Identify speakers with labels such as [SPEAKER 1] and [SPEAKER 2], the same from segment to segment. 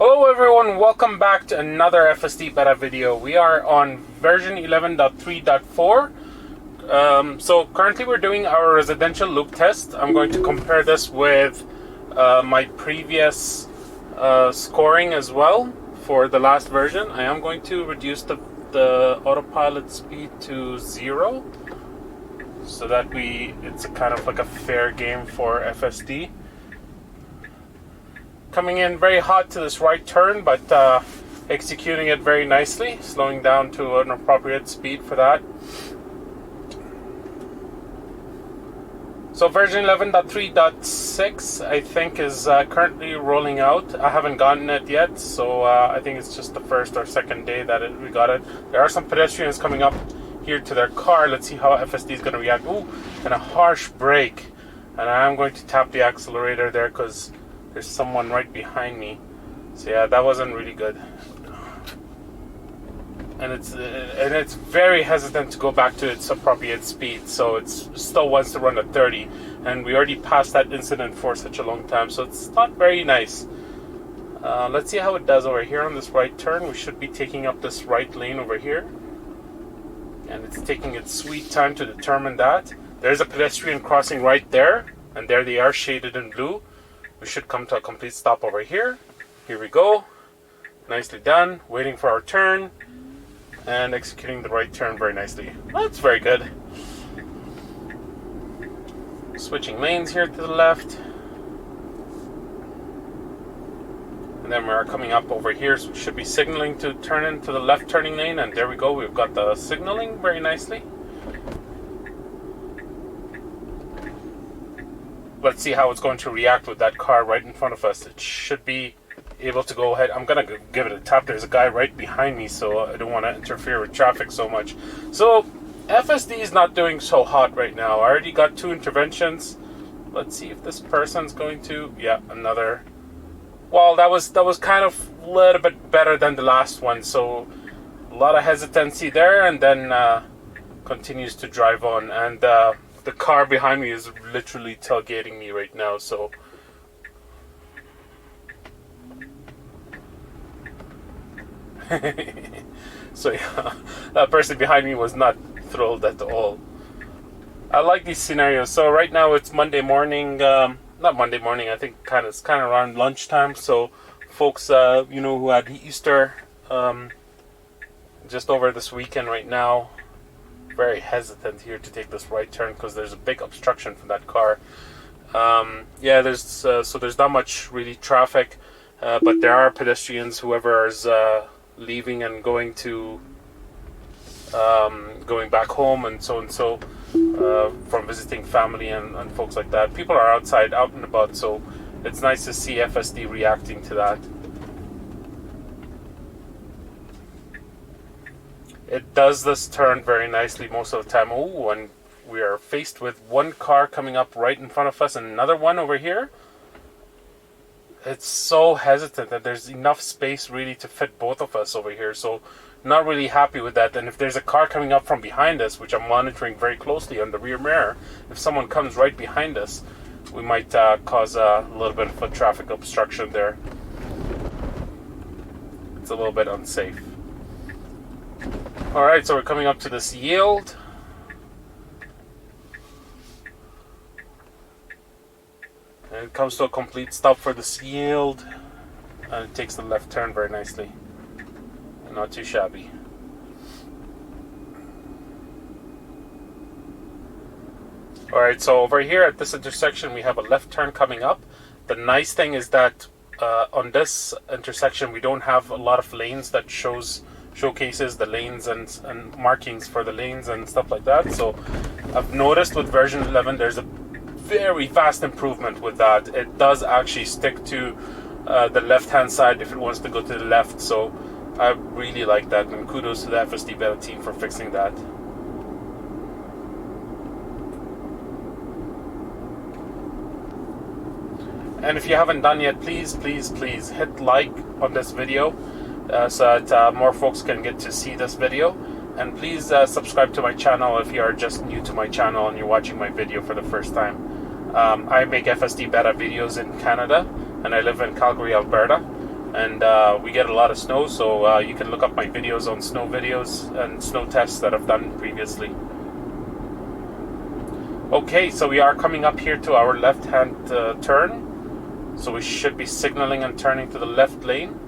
[SPEAKER 1] Hello everyone, welcome back to another FSD beta video. We are on version 11.3.4. So currently we're doing our residential loop test. I'm going to compare this with my previous scoring as well for the last version. I am going to reduce the autopilot speed to 0 so that it's kind of like a fair game for FSD. Coming in very hot to this right turn, but executing it very nicely, slowing down to an appropriate speed for that. So version 11.3.6 I think is currently rolling out. I haven't gotten it yet, so I think it's just the first or second day that we got it. There are some pedestrians coming up here to their car. Let's see how FSD is going to react. Ooh, and a harsh brake. And I'm going to tap the accelerator there because there's someone right behind me. So yeah, that wasn't really good. And it's very hesitant to go back to its appropriate speed. So it still wants to run at 30, and we already passed that incident for such a long time. So it's not very nice. Let's see how it does over here on this right turn. We should be taking up this right lane over here, and it's taking its sweet time to determine that. There's a pedestrian crossing right there, and there they are shaded in blue. We should come to a complete stop over here. Here we go. Nicely done. Waiting for our turn and executing the right turn very nicely. That's very good. Switching lanes here to the left. And then we're coming up over here, so we should be signaling to turn into the left turning lane. And there we go. We've got the signaling very nicely. Let's see how it's going to react with that car right in front of us. It should be able to go ahead. I'm going to give it a tap. There's a guy right behind me, so I don't want to interfere with traffic so much. So FSD is not doing so hot right now. I already got 2 interventions. Let's see if this person's going to... Yeah, another... Well, that was kind of a little bit better than the last one. So a lot of hesitancy there, and then continues to drive on. And the car behind me is literally tailgating me right now, so so yeah, that person behind me was not thrilled at all. I like these scenarios. So right now it's Monday morning, not Monday morning, I think it's kind of around lunchtime, so folks who had Easter just over this weekend right now, very hesitant here to take this right turn because there's a big obstruction from that car. Yeah, there's not much really traffic, but there are pedestrians, whoever is leaving and going back home and so from visiting family and folks like that. People are outside, out and about, so it's nice to see FSD reacting to that. It does this turn very nicely most of the time. Oh, and we are faced with one car coming up right in front of us and another one over here. It's so hesitant that there's enough space really to fit both of us over here. So not really happy with that. And if there's a car coming up from behind us, which I'm monitoring very closely on the rear mirror, if someone comes right behind us, we might cause a little bit of a traffic obstruction there. It's a little bit unsafe. Alright, so we're coming up to this yield. And it comes to a complete stop for this yield. And it takes the left turn very nicely. And not too shabby. Alright, so over here at this intersection we have a left turn coming up. The nice thing is that on this intersection we don't have a lot of lanes that showcases the lanes and markings for the lanes and stuff like that. So I've noticed with version 11 there's a very vast improvement with that. It does actually stick to the left hand side if it wants to go to the left. So I really like that, and kudos to the FSD beta team for fixing that. And if you haven't done yet, please hit like on this video so that more folks can get to see this video. And please subscribe to my channel if you are just new to my channel and you're watching my video for the first time. I make FSD beta videos in Canada, and I live in Calgary, Alberta. and we get a lot of snow, so you can look up my videos on snow videos and snow tests that I've done previously. Okay, so we are coming up here to our left-hand turn, so we should be signaling and turning to the left lane.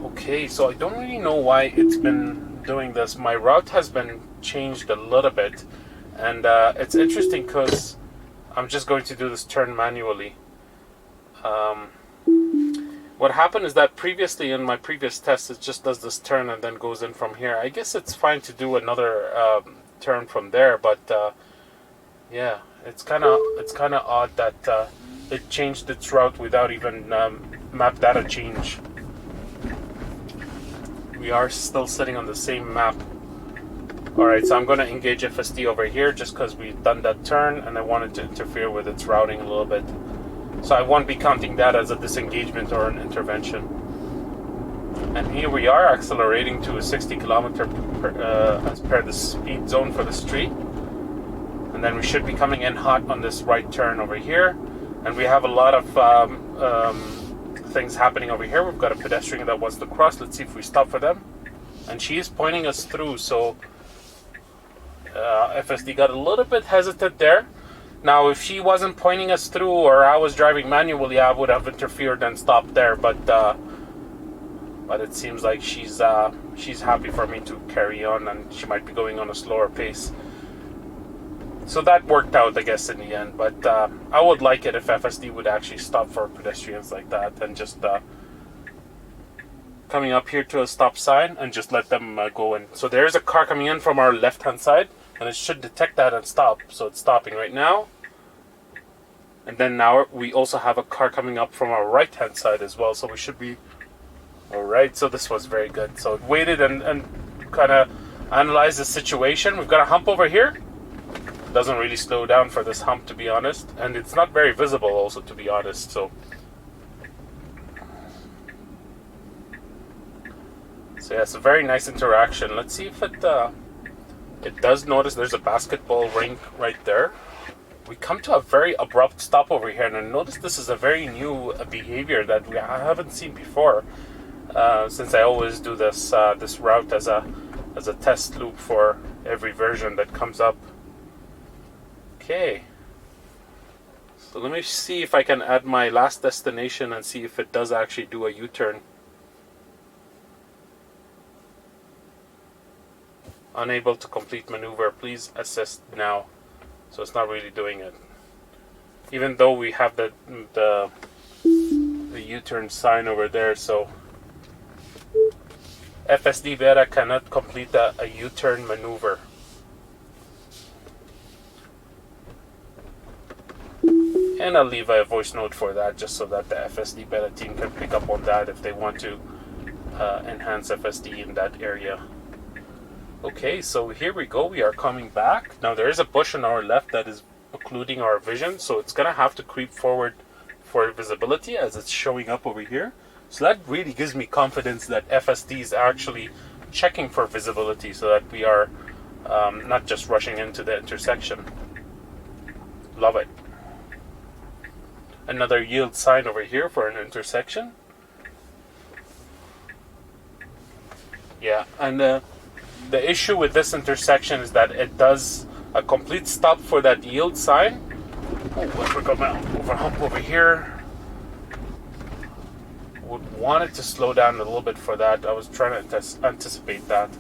[SPEAKER 1] Okay, so I don't really know why it's been doing this. My route has been changed a little bit, and it's interesting because I'm just going to do this turn manually. What happened is that previously in my previous test, it just does this turn and then goes in from here. I guess it's fine to do another turn from there, but yeah, it's kind of odd that it changed its route without even map data change. We are still sitting on the same map. Alright, so I'm going to engage FSD over here just because we've done that turn and I wanted to interfere with its routing a little bit. So I won't be counting that as a disengagement or an intervention. And here we are accelerating to a 60 kilometer as per the speed zone for the street. And then we should be coming in hot on this right turn over here. And we have a lot of things happening over here. We've got a pedestrian that wants to cross. Let's see if we stop for them. And she is pointing us through, so FSD got a little bit hesitant there. Now, if she wasn't pointing us through or I was driving manually, I would have interfered and stopped there. But it seems like she's happy for me to carry on, and she might be going on a slower pace. So that worked out, I guess, in the end. But I would like it if FSD would actually stop for pedestrians like that and just coming up here to a stop sign and just let them go in. So there's a car coming in from our left-hand side, and it should detect that and stop. So it's stopping right now. And then now we also have a car coming up from our right-hand side as well. So we should be all right. So this was very good. So it waited and kind of analyzed the situation. We've got a hump over here. Doesn't really slow down for this hump, to be honest, and it's not very visible also, to be honest. So yeah, it's a very nice interaction. Let's see if it does notice there's a basketball rink right there. We come to a very abrupt stop over here, and I notice this is a very new behavior that I haven't seen before, since I always do this this route as a test loop for every version that comes up. Okay, so let me see if I can add my last destination and see if it does actually do a U-turn. Unable to complete maneuver, please assist now. So it's not really doing it, even though we have the U-turn sign over there. So FSD beta cannot complete a U-turn maneuver. And I'll leave a voice note for that, just so that the FSD beta team can pick up on that if they want to enhance FSD in that area. Okay, so here we go. We are coming back. Now there is a bush on our left that is occluding our vision, so it's going to have to creep forward for visibility as it's showing up over here. So that really gives me confidence that FSD is actually checking for visibility so that we are not just rushing into the intersection. Love it. Another yield sign over here for an intersection. Yeah, and the issue with this intersection is that it does a complete stop for that yield sign. Oh, I forgot my overhump over here. Would want it to slow down a little bit for that. I was trying to anticipate that.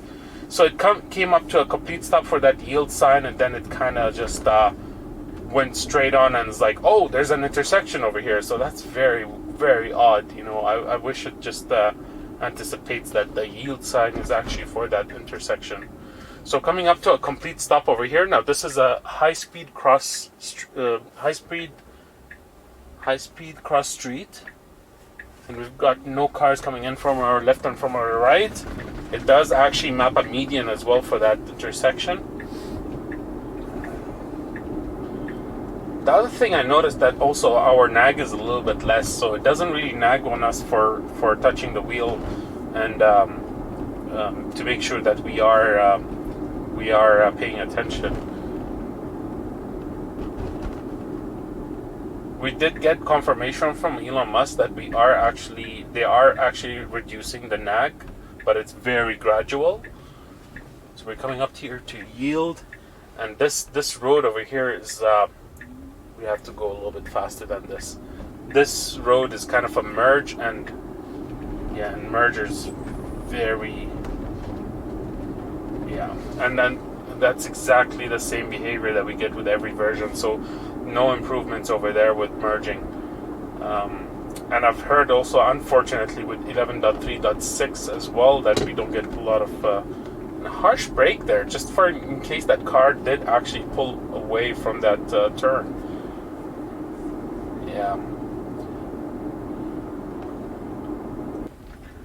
[SPEAKER 1] So it came up to a complete stop for that yield sign, and then it kind of just went straight on and was like, oh, there's an intersection over here. So that's very, very odd. You know, I wish it just anticipates that the yield sign is actually for that intersection. So coming up to a complete stop over here. Now this is a high-speed cross street, and we've got no cars coming in from our left and from our right. It does actually map a median as well for that intersection. The other thing I noticed that also our nag is a little bit less, so it doesn't really nag on us for touching the wheel, and to make sure that we are paying attention. We did get confirmation from Elon Musk that they are actually reducing the nag, but it's very gradual. So we're coming up here to yield, and this road over here is we have to go a little bit faster than this. This road is kind of a merge, and yeah, and merger's very, yeah, and then that's exactly the same behavior that we get with every version. So no improvements over there with merging. And I've heard also, unfortunately, with 11.3.6 as well, that we don't get a lot of a harsh brake there, just for in case that car did actually pull away from that turn. Yeah.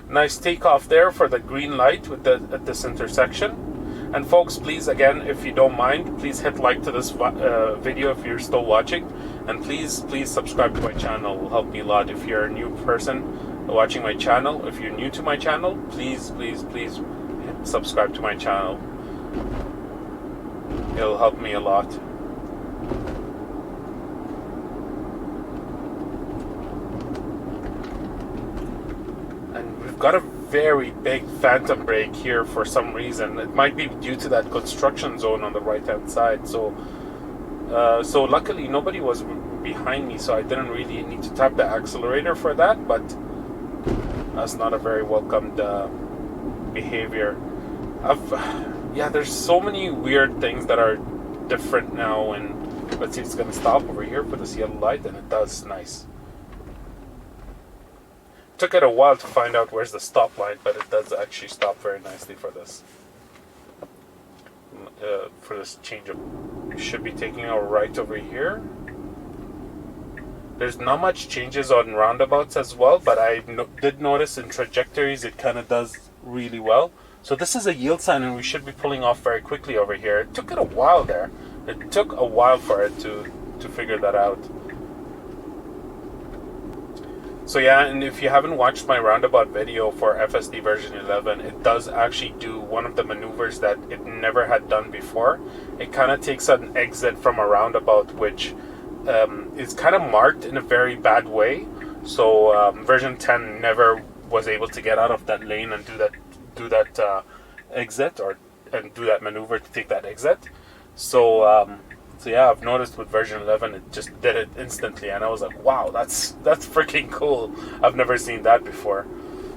[SPEAKER 1] Nice takeoff there for the green light with at this intersection. And folks, please, again, if you don't mind, please hit like to this video if you're still watching, and please subscribe to my channel. It will help me a lot. If you're a new person watching my channel, if you're new to my channel, please subscribe to my channel. It'll help me a lot. And we've got a very big phantom brake here for some reason. It might be due to that construction zone on the right hand side. So luckily nobody was behind me, so I didn't really need to tap the accelerator for that, but that's not a very welcomed behavior. Yeah, there's so many weird things that are different now, and let's see, it's gonna stop over here for this yellow light, and it does. Nice. Took it a while to find out where's the stop light, but it does actually stop very nicely for this. For this change of, we should be taking our right over here. There's not much changes on roundabouts as well, but I did notice in trajectories it kind of does really well. So this is a yield sign, and we should be pulling off very quickly over here. It took it a while there. It took a while for it to figure that out. So yeah, and if you haven't watched my roundabout video for FSD version 11, it does actually do one of the maneuvers that it never had done before. It kind of takes an exit from a roundabout, which is kind of marked in a very bad way. So version 10 never was able to get out of that lane and do that exit, and do that maneuver to take that exit. So yeah, I've noticed with version 11 it just did it instantly, and I was like, wow, that's freaking cool. I've never seen that before.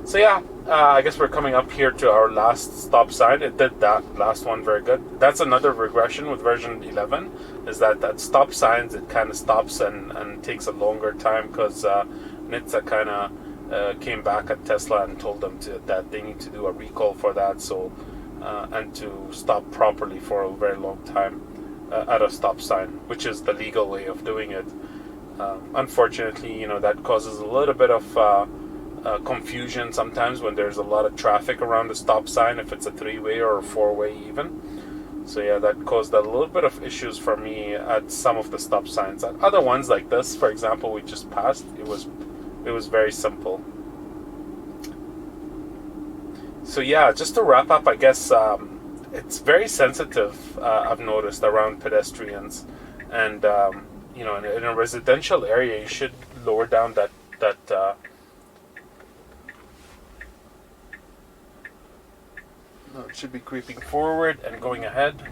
[SPEAKER 1] So yeah, I guess we're coming up here to our last stop sign. It did that last one very good. That's another regression with version 11, is that stop signs, it kind of stops and takes a longer time, because NHTSA kind of came back at Tesla and told them that they need to do a recall for that, so and to stop properly for a very long time at a stop sign, which is the legal way of doing it. Unfortunately, that causes a little bit of confusion sometimes when there's a lot of traffic around the stop sign, if it's a 3-way or a 4-way even. So yeah, that caused a little bit of issues for me at some of the stop signs. At other ones, like this, for example, we just passed, it was very simple. So yeah, just to wrap up, I guess it's very sensitive, I've noticed, around pedestrians, and in a residential area, you should lower down that no, it should be creeping forward and going ahead.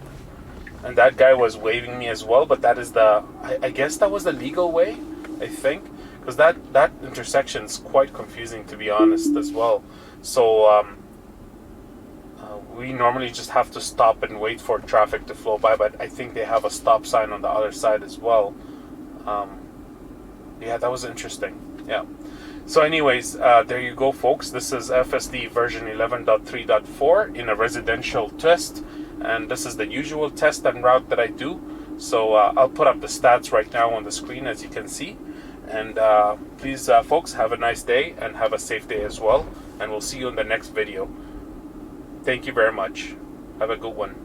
[SPEAKER 1] And that guy was waving me as well, but that is I guess that was the legal way, I think, because that intersection is quite confusing, to be honest, as well. So we normally just have to stop and wait for traffic to flow by, but I think they have a stop sign on the other side as well. Yeah, that was interesting. Yeah. So anyways, there you go, folks. This is FSD version 11.3.4 in a residential test, and this is the usual test and route that I do. So I'll put up the stats right now on the screen, as you can see. And please, folks, have a nice day and have a safe day as well. And we'll see you in the next video. Thank you very much. Have a good one.